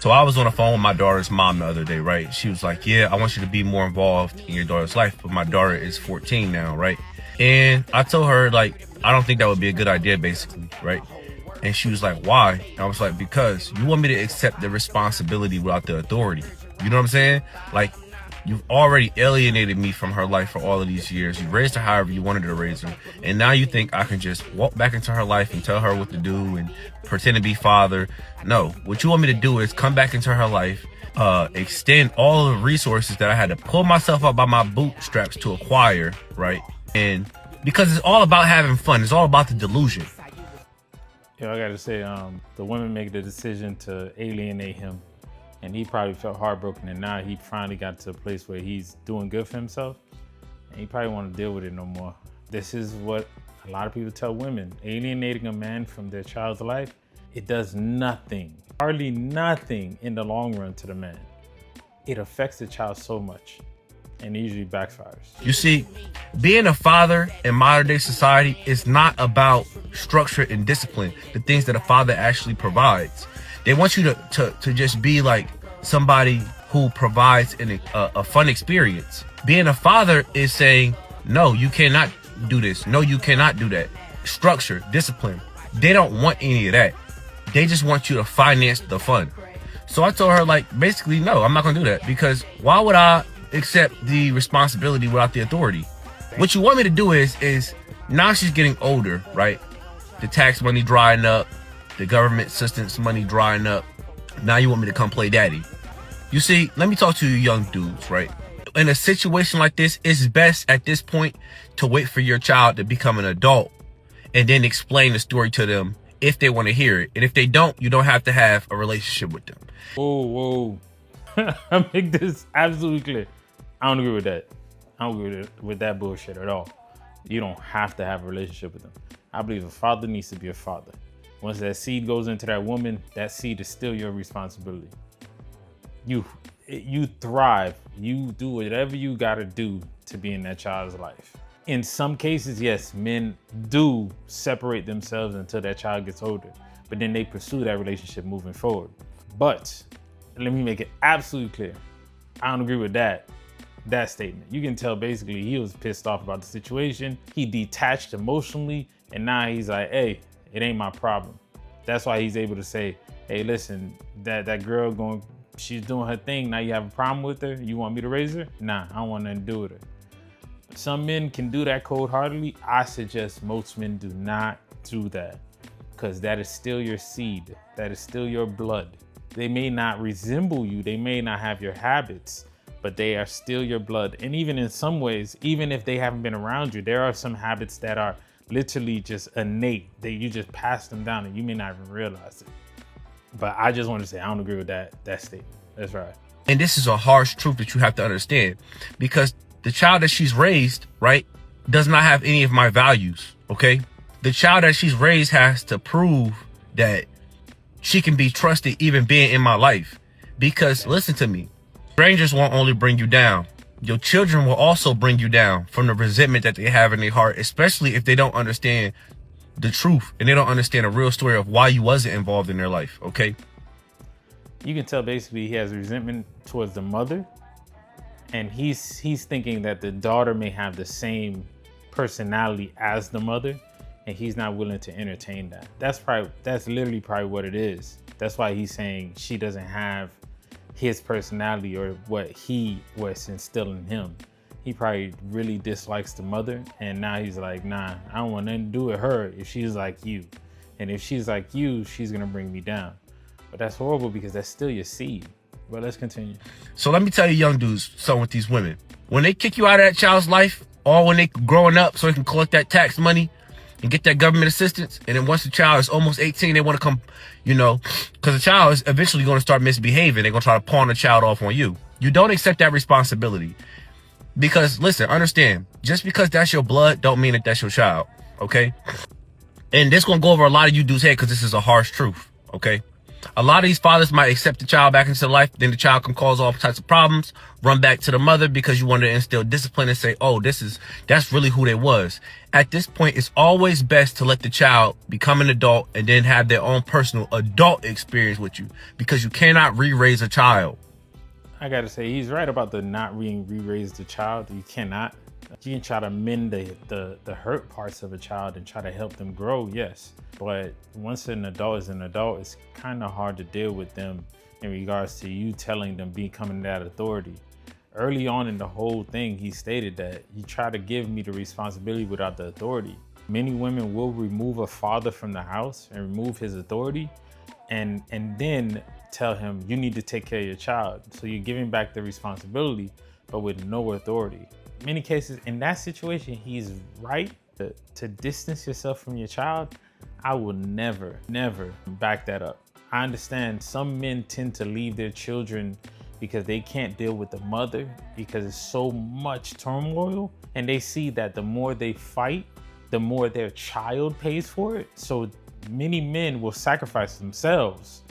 So I was on the phone with my daughter's mom the other day, right? She was like, yeah, I want you to be more involved in your daughter's life. But my daughter is 14 now, right? And I told her, like, I don't think that would be a good idea, basically, right? And she was like, why? And I was like, because you want me to accept the responsibility without the authority. You know what I'm saying? Like, you've already alienated me from her life for all of these years. You raised her however you wanted to raise her. And now you think I can just walk back into her life and tell her what to do and pretend to be father. No, what you want me to do is come back into her life, extend all of the resources that I had to pull myself up by my bootstraps to acquire, right? And because it's all about having fun. It's all about the delusion. I gotta say, the women make the decision to alienate him, and he probably felt heartbroken, and now he finally got to a place where he's doing good for himself, and he probably won't deal with it no more. This is what a lot of people tell women. Alienating a man from their child's life, it does nothing, hardly nothing in the long run to the man. It affects the child so much, and it usually backfires. You see, being a father in modern day society is not about structure and discipline, the things that a father actually provides. They want you to just be like somebody who provides a fun experience. Being a father is saying, no, you cannot do this. No, you cannot do that. Structure, discipline. They don't want any of that. They just want you to finance the fun. So I told her, like, basically, no, I'm not going to do that, because why would I accept the responsibility without the authority? What you want me to do is now she's getting older, right? The tax money drying up, the government assistance money drying up. Now you want me to come play daddy. You see, let me talk to you young dudes, right? In a situation like this, it's best at this point to wait for your child to become an adult and then explain the story to them if they want to hear it. And if they don't, you don't have to have a relationship with them. Whoa. I make this absolutely clear. I don't agree with that. I don't agree with that bullshit at all. You don't have to have a relationship with them. I believe a father needs to be a father. Once that seed goes into that woman, that seed is still your responsibility. You thrive. You do whatever you gotta do to be in that child's life. In some cases, yes, men do separate themselves until that child gets older, but then they pursue that relationship moving forward. But let me make it absolutely clear. I don't agree with that statement. You can tell basically he was pissed off about the situation. He detached emotionally, and now he's like, hey, it ain't my problem. That's why he's able to say, hey, listen, that girl she's doing her thing. Now you have a problem with her? You want me to raise her? Nah, I don't want nothing to do with her. Some men can do that cold-heartedly. I suggest most men do not do that, because that is still your seed. That is still your blood. They may not resemble you. They may not have your habits, but they are still your blood. And even in some ways, even if they haven't been around you, there are some habits that are literally just innate, that you just pass them down and you may not even realize it. But I just want to say, I don't agree with that statement. That's right. And this is a harsh truth that you have to understand, because the child that she's raised, right, does not have any of my values, okay? The child that she's raised has to prove that she can be trusted even being in my life. Because listen to me, strangers won't only bring you down. Your children will also bring you down from the resentment that they have in their heart, especially if they don't understand the truth and they don't understand a real story of why you wasn't involved in their life, okay? You can tell basically he has resentment towards the mother, and he's thinking that the daughter may have the same personality as the mother, and he's not willing to entertain that. That's literally probably what it is. That's why he's saying she doesn't have his personality or what he was instilling in him. He probably really dislikes the mother, and now he's like, nah, I don't want nothing to do with her if she's like you. And if she's like you, she's gonna bring me down. But that's horrible, because that's still your seed. But let's continue. So let me tell you young dudes, something with these women. When they kick you out of that child's life, or when they growing up so they can collect that tax money and get that government assistance, and then once the child is almost 18, they want to come, because the child is eventually going to start misbehaving. They're going to try to pawn the child off on you. You don't accept that responsibility. Because, listen, understand, just because that's your blood don't mean that that's your child, okay? And this going to go over a lot of you dudes' head, because this is a harsh truth, okay? A lot of these fathers might accept the child back into life, then the child can cause all types of problems, run back to the mother because you want to instill discipline and say, oh, that's really who they was. At this point, it's always best to let the child become an adult and then have their own personal adult experience with you, because you cannot re-raise a child. I gotta say, he's right about the not being re-raised the child. You cannot. You can try to mend the hurt parts of a child and try to help them grow, yes. But once an adult is an adult, it's kind of hard to deal with them in regards to you telling them becoming that authority. Early on in the whole thing, he stated that you try to give me the responsibility without the authority. Many women will remove a father from the house and remove his authority and then tell him you need to take care of your child. So you're giving back the responsibility, but with no authority. In many cases, in that situation, he's right. To distance yourself from your child, I will never back that up. I understand some men tend to leave their children because they can't deal with the mother because it's so much turmoil, and they see that the more they fight, the more their child pays for it. So many men will sacrifice themselves,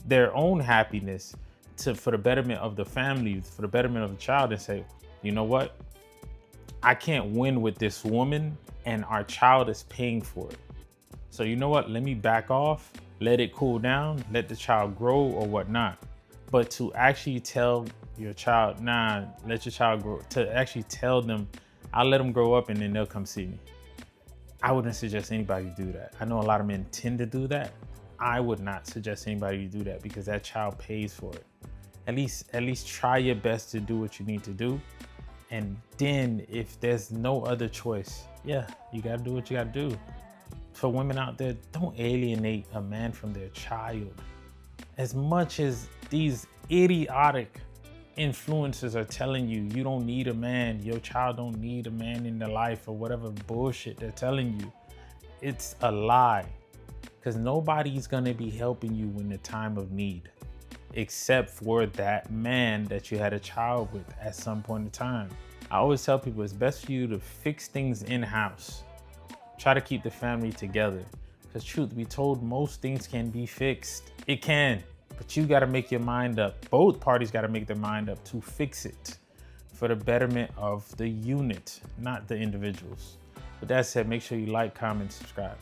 their own happiness, for the betterment of the family, for the betterment of the child, and say, you know what? I can't win with this woman and our child is paying for it. So you know what? Let me back off, let it cool down, let the child grow or whatnot. But to actually tell your child, nah, let your child grow, to actually tell them, I'll let them grow up and then they'll come see me. I wouldn't suggest anybody do that. I know a lot of men tend to do that. I would not suggest anybody to do that because that child pays for it. At least try your best to do what you need to do. And then if there's no other choice, yeah, you gotta do what you gotta do. For women out there, don't alienate a man from their child. As much as these idiotic influencers are telling you, you don't need a man, your child don't need a man in their life, or whatever bullshit they're telling you, it's a lie. Because nobody's gonna be helping you in the time of need, except for that man that you had a child with at some point in time. I always tell people it's best for you to fix things in-house. Try to keep the family together. Because truth be told, most things can be fixed. It can, but you gotta make your mind up. Both parties gotta make their mind up to fix it for the betterment of the unit, not the individuals. With that said, make sure you like, comment, subscribe.